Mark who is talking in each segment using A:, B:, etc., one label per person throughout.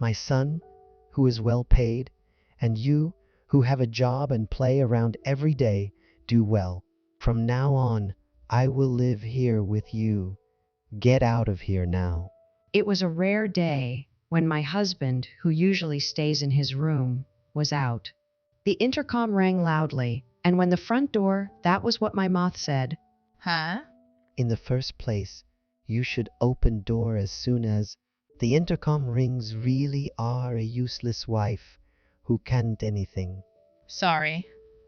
A: my son, who is well paid, and you, who have a job and play around every day, do well. From now on, I will live here with you. Get out of here now."
B: It was a rare day when my husband, who usually stays in his room, was out. The intercom rang loudly, and when the front door, that was what my moth said.
C: Huh?
A: In the first place, you should open door as soon as the intercom rings. Really are a useless wife who can't anything.
C: Sorry.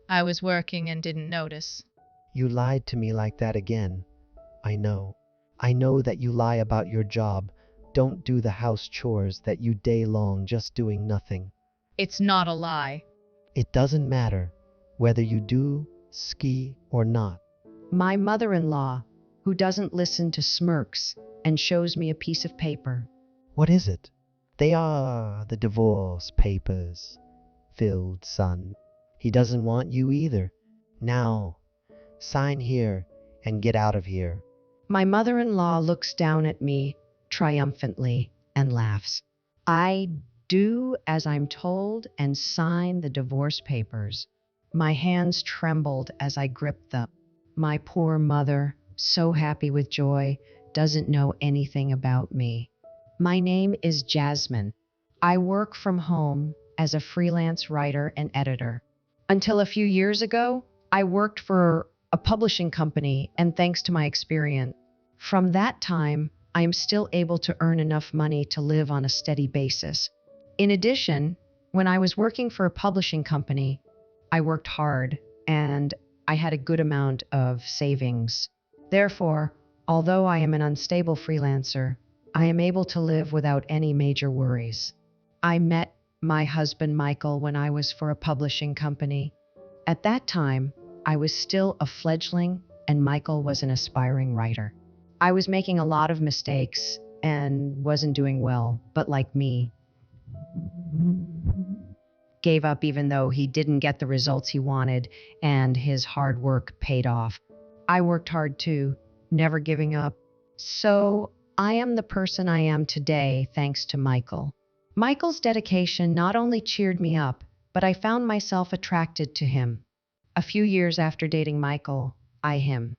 C: I was working and didn't notice.
A: You lied to me like that again. I know. I know that you lie about your job. Don't do the house chores that you day long just doing nothing.
C: It's not a lie.
A: It doesn't matter whether you do ski or not.
B: My mother-in-law, who doesn't listen to smirks and shows me a piece of paper.
A: What is it? They are the divorce papers. Filled, son. He doesn't want you either. Now, sign here and get out of here.
B: My mother-in-law looks down at me triumphantly and laughs. I do as I'm told and sign the divorce papers. My hands trembled as I gripped them. My poor mother, so happy with joy, doesn't know anything about me. My name is Jasmine. I work from home as a freelance writer and editor. Until a few years ago, I worked for a publishing company, and thanks to my experience, from that time, I am still able to earn enough money to live on a steady basis. In addition, when I was working for a publishing company, I worked hard and I had a good amount of savings. Therefore, although I am an unstable freelancer, I am able to live without any major worries. I met my husband Michael when I was for a publishing company. At that time, I was still a fledgling and Michael was an aspiring writer. I was making a lot of mistakes and wasn't doing well, but like me, gave up even though he didn't get the results he wanted and his hard work paid off. I worked hard too, never giving up. So I am the person I am today thanks to Michael. Michael's dedication not only cheered me up, but I found myself attracted to him. A few years after dating Michael, I him.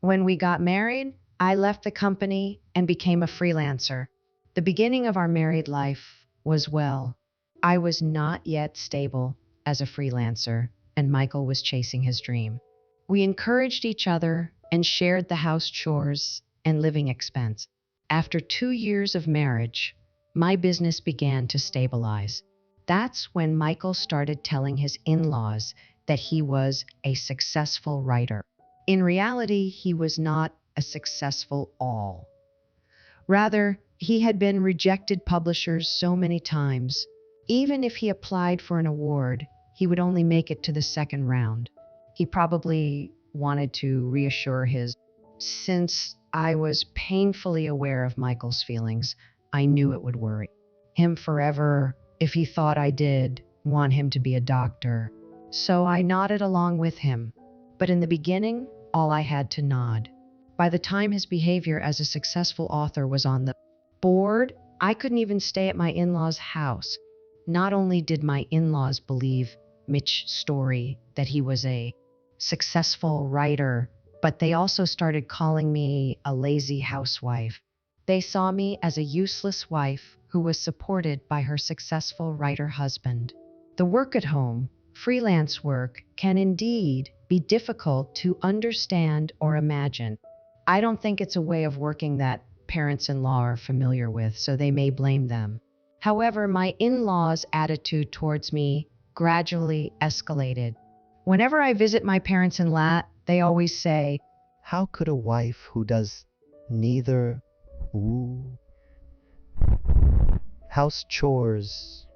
B: When we got married, I left the company and became a freelancer. The beginning of our married life was well. I was not yet stable as a freelancer, and Michael was chasing his dream. We encouraged each other and shared the house chores and living expense. After 2 years of marriage, my business began to stabilize. That's when Michael started telling his in-laws that he was a successful writer. In reality, he was not a successful all. Rather, he had been rejected publishers so many times. Even if he applied for an award, he would only make it to the second round. He probably wanted to reassure his. Since I was painfully aware of Michael's feelings, I knew it would worry him forever if he thought I did want him to be a doctor. So I nodded along with him. But in the beginning, all I had to nod. By the time his behavior as a successful author was on the board, I couldn't even stay at my in-laws' house. Not only did my in-laws believe Mitch's story that he was a successful writer, but they also started calling me a lazy housewife. They saw me as a useless wife who was supported by her successful writer husband. The work at home, freelance work, can indeed be difficult to understand or imagine. I don't think it's a way of working that parents-in-law are familiar with, so they may blame them. However, my in-laws' attitude towards me gradually escalated. Whenever I visit my parents-in-law, they always say,
A: "How could a wife who does neither house chores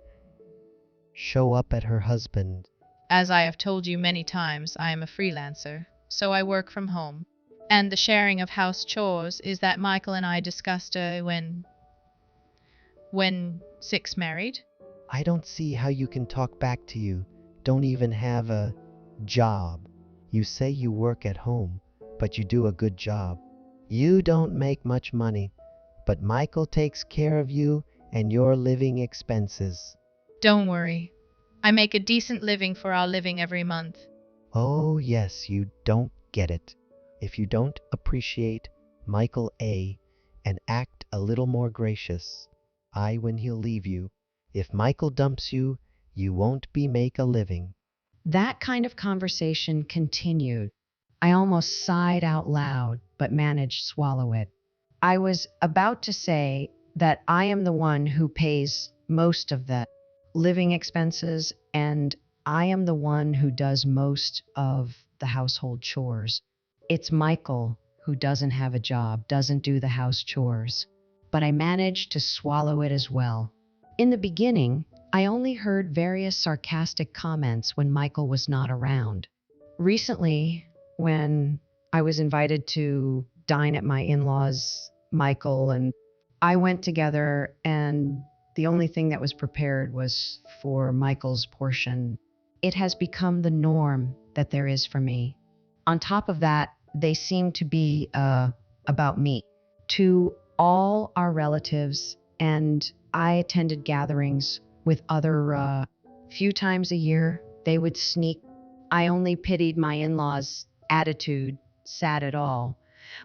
A: show up at her husband?"
C: As I have told you many times, I am a freelancer, so I work from home. And the sharing of house chores is that Michael and I discussed when Six married.
A: I don't see how you can talk back to you. Don't even have a job. You say you work at home, but you do a good job. You don't make much money, but Michael takes care of you and your living expenses.
C: Don't worry. I make a decent living for our living every month.
A: Oh, yes, you don't get it. If you don't appreciate Michael A. and act a little more gracious, when he'll leave you. If Michael dumps you, you won't be make a living.
B: That kind of conversation continued. I almost sighed out loud, but managed to swallow it. I was about to say that I am the one who pays most of the living expenses, and I am the one who does most of the household chores. It's Michael who doesn't have a job, doesn't do the house chores. But I managed to swallow it as well. In the beginning, I only heard various sarcastic comments when Michael was not around. Recently, when I was invited to dine at my in-laws, Michael and I went together, and the only thing that was prepared was for Michael's portion. It has become the norm that there is for me. On top of that, they seem to be about me to all our relatives, and I attended gatherings with other few times a year. They would sneak. I only pitied my in-laws' attitude, sad at all.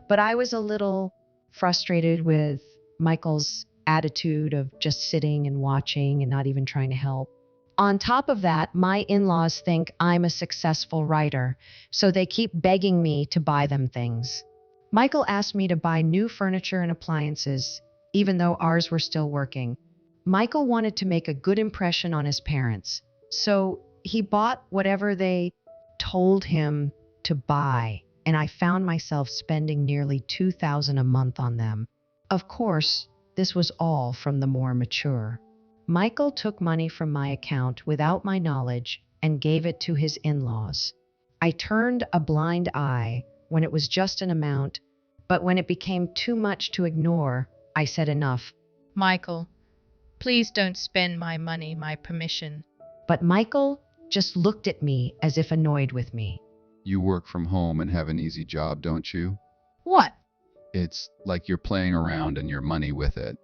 B: But I was a little frustrated with Michael's attitude of just sitting and watching and not even trying to help. On top of that, my in-laws think I'm a successful writer, so they keep begging me to buy them things. Michael asked me to buy new furniture and appliances, even though ours were still working. Michael wanted to make a good impression on his parents, so he bought whatever they told him to buy, and I found myself spending nearly $2,000 a month on them. Of course, this was all from the more mature. Michael took money from my account without my knowledge and gave it to his in-laws. I turned a blind eye when it was just an amount, but when it became too much to ignore, I said enough.
C: Michael, please don't spend my money, my permission.
B: But Michael just looked at me as if annoyed with me.
D: You work from home and have an easy job, don't you?
C: What?
D: It's like you're playing around and your money with it.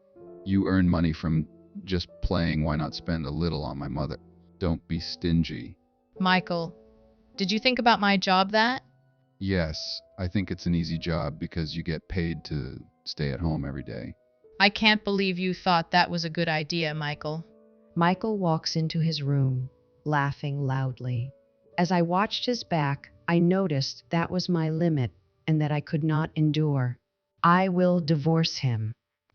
D: You earn money from just playing. Why not spend a little on my mother? Don't be stingy.
C: Michael, did you think about my job that?
D: Yes, I think it's an easy job because you get paid to stay at home every day.
C: I can't believe you thought that was a good idea, Michael.
B: Michael walks into his room, laughing loudly. As I watched his back, I noticed that was my limit and that I could not endure. I will divorce him.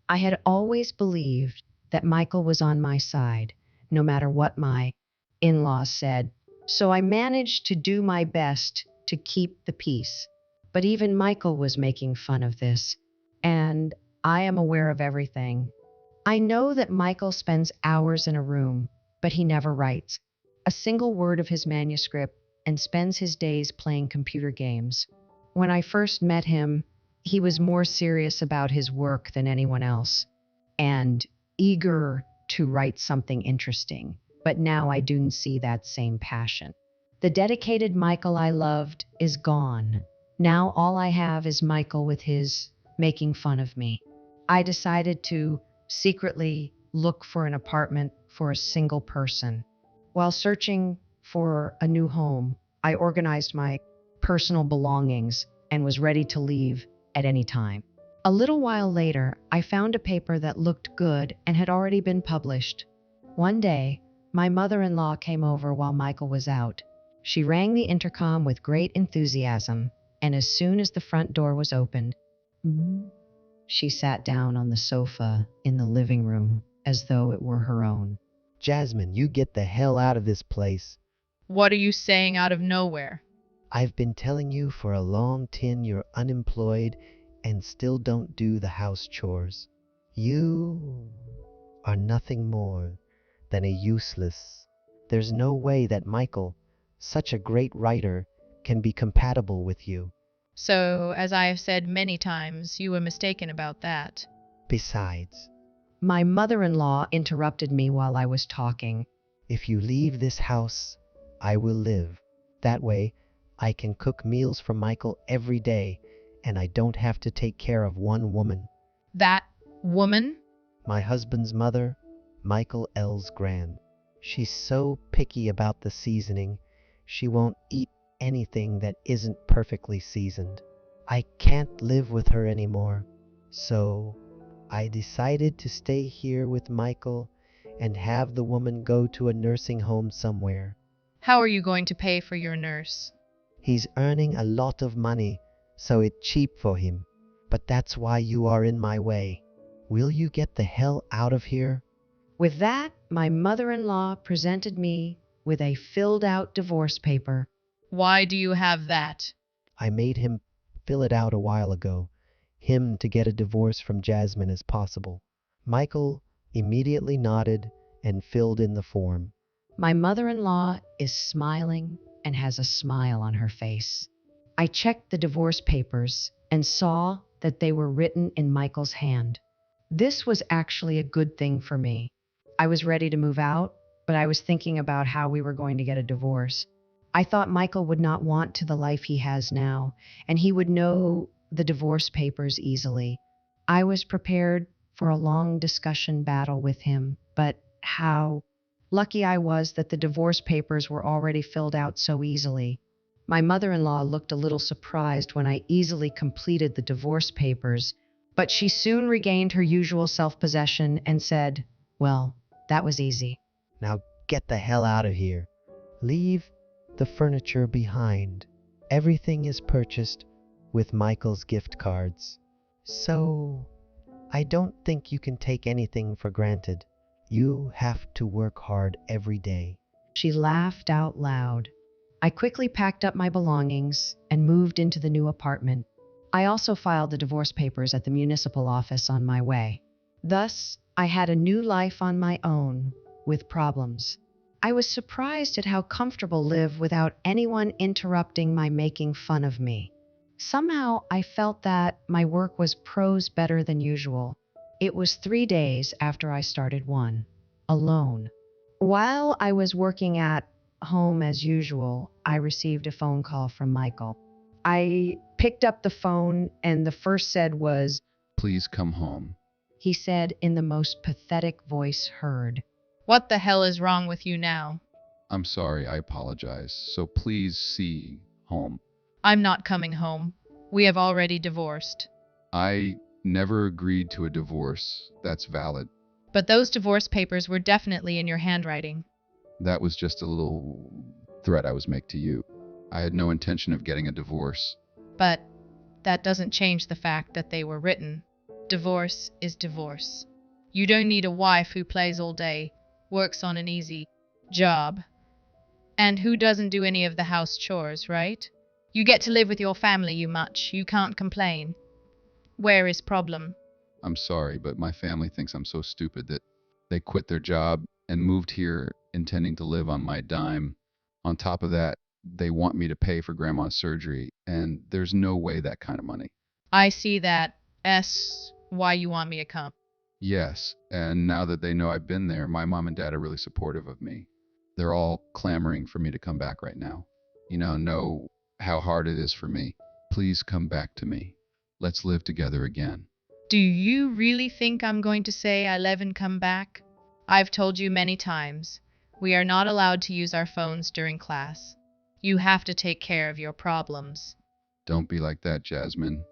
B: I had always believed that Michael was on my side, no matter what my in-laws said. So I managed to do my best to keep the peace. But even Michael was making fun of this, and I am aware of everything. I know that Michael spends hours in a room, but he never writes a single word of his manuscript and spends his days playing computer games. When I first met him, he was more serious about his work than anyone else, and eager to write something interesting. But now I don't see that same passion. The dedicated Michael I loved is gone. Now all I have is Michael with his making fun of me. I decided to secretly look for an apartment for a single person. While searching for a new home, I organized my personal belongings and was ready to leave at any time. A little while later, I found a paper that looked good and had already been published. One day, my mother-in-law came over while Michael was out. She rang the intercom with great enthusiasm, and as soon as the front door was opened, she sat down on the sofa in the living room as though it were her own.
A: Jasmine, you get the hell out of this place.
C: What are you saying out of nowhere?
A: I've been telling you for a long time you're unemployed and still don't do the house chores. You are nothing more than a useless. There's no way that Michael, such a great writer, can be compatible with you.
C: So, as I have said many times, you were mistaken about that.
A: Besides,
B: My mother-in-law interrupted me while I was talking.
A: if you leave this house, I will live. That way, I can cook meals for Michael every day, and I don't have to take care of one woman.
C: That woman?
A: My husband's mother, Michael L's gran. She's so picky about the seasoning, she won't eat anything that isn't perfectly seasoned. I can't live with her anymore, so I decided to stay here with Michael and have the woman go to a nursing home somewhere.
C: How are you going to pay for your nurse?
A: He's earning a lot of money, so it's cheap for him. But that's why you are in my way. Will you get the hell out of here?
B: With that, my mother-in-law presented me with a filled-out divorce paper.
C: Why do you have that?
A: I made him fill it out a while ago. Him to get a divorce from Jasmine as possible. Michael immediately nodded and filled in the form.
B: My mother-in-law is smiling and has a smile on her face. I checked the divorce papers and saw that they were written in Michael's hand. This was actually a good thing for me. I was ready to move out, but I was thinking about how we were going to get a divorce. I thought Michael would not want to the life he has now, and he would know the divorce papers easily. I was prepared for a long discussion battle with him, but how lucky I was that the divorce papers were already filled out so easily. My mother-in-law looked a little surprised when I easily completed the divorce papers, but she soon regained her usual self-possession and said, "Well, that was easy."
A: Now get the hell out of here. Leave the furniture behind. Everything is purchased with Michael's gift cards. So, I don't think you can take anything for granted. You have to work hard every day.
B: She laughed out loud. I quickly packed up my belongings and moved into the new apartment. I also filed the divorce papers at the municipal office on my way. Thus, I had a new life on my own, with problems. I was surprised at how comfortable live without anyone interrupting my making fun of me. Somehow, I felt that my work was prose better than usual. It was 3 days after I started one, alone. While I was working at home as usual, I received a phone call from Michael. I picked up the phone and the first said was,
D: Please come home.
B: he said in the most pathetic voice heard.
C: What the hell is wrong with you now?
D: I'm sorry, I apologize. So please see home.
C: I'm not coming home. We have already divorced.
D: I never agreed to a divorce. That's valid.
C: But those divorce papers were definitely in your handwriting.
D: That was just a little threat I was making to you. I had no intention of getting a divorce.
C: But that doesn't change the fact that they were written. Divorce is divorce. You don't need a wife who plays all day, works on an easy job, and who doesn't do any of the house chores, right? You get to live with your family, you can't complain. Where is problem?
D: I'm sorry, but my family thinks I'm so stupid that they quit their job and moved here intending to live on my dime. On top of that, they want me to pay for grandma's surgery, and there's no way that kind of money.
C: I see that. Why you want me to come?
D: Yes, and now that they know I've been there, my mom and dad are really supportive of me. They're all clamoring for me to come back right now. Know how hard it is for me. Please come back to me. Let's live together again.
C: Do you really think I'm going to say I live and come back? I've told you many times, we are not allowed to use our phones during class. You have to take care of your problems.
D: Don't be like that, Jasmine.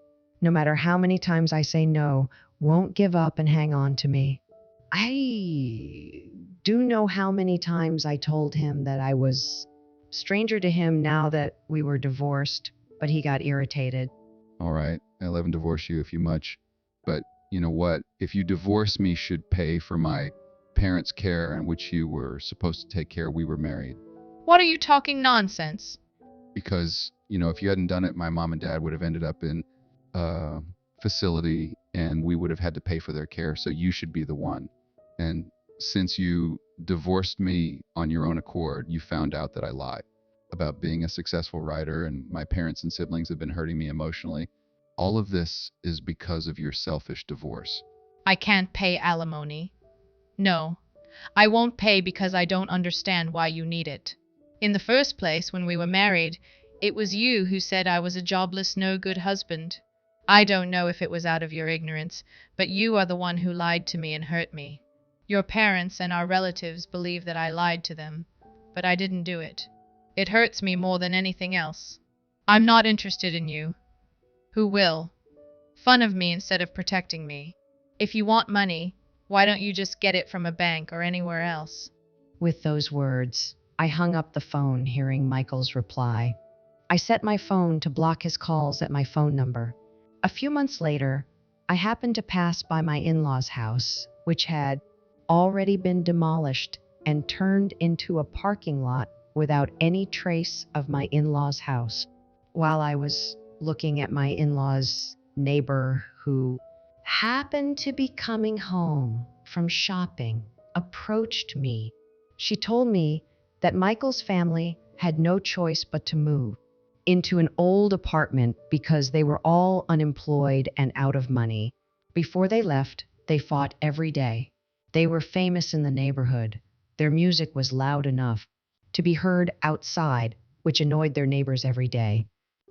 B: No matter how many times I say no, won't give up and hang on to me. I do know how many times I told him that I was stranger to him now that we were divorced, but he got irritated.
D: All right, I'll even divorce you if you much. But you know what? If you divorce me, should pay for my parents' care, and which you were supposed to take care. We were married.
C: What are you talking nonsense?
D: Because, if you hadn't done it, my mom and dad would have ended up in a facility, and we would have had to pay for their care, so you should be the one. And since you divorced me on your own accord, you found out that I lied about being a successful writer, and my parents and siblings have been hurting me emotionally. All of this is because of your selfish divorce.
C: I can't pay alimony. No, I won't pay because I don't understand why you need it. In the first place, when we were married, it was you who said I was a jobless, no-good husband. I don't know if it was out of your ignorance, but you are the one who lied to me and hurt me. Your parents and our relatives believe that I lied to them, but I didn't do it. It hurts me more than anything else. I'm not interested in you. Who will? Fun of me instead of protecting me. If you want money, why don't you just get it from a bank or anywhere else?
B: With those words, I hung up the phone, hearing Michael's reply. I set my phone to block his calls at my phone number. A few months later, I happened to pass by my in-laws' house, which had already been demolished and turned into a parking lot without any trace of my in-laws' house. While I was looking at my in-laws' neighbor, who happened to be coming home from shopping, approached me. She told me that Michael's family had no choice but to move into an old apartment because they were all unemployed and out of money. Before they left, they fought every day. They were famous in the neighborhood. Their music was loud enough to be heard outside, which annoyed their neighbors every day.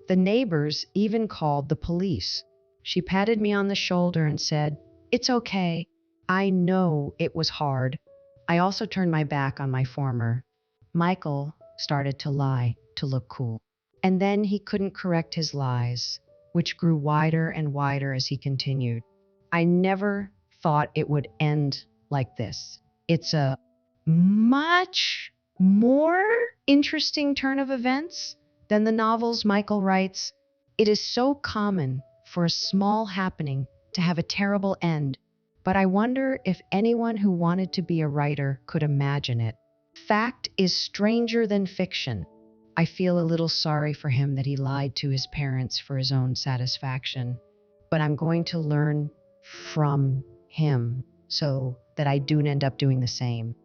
B: The neighbors even called the police. She patted me on the shoulder and said, "It's okay. I know it was hard." I also turned my back on my former. Michael started to lie to look cool. And then he couldn't correct his lies, which grew wider and wider as he continued. I never thought it would end like this. It's a much more interesting turn of events than the novels Michael writes. It is so common for a small happening to have a terrible end, but I wonder if anyone who wanted to be a writer could imagine it. Fact is stranger than fiction. I feel a little sorry for him that he lied to his parents for his own satisfaction, but I'm going to learn from him so that I don't end up doing the same.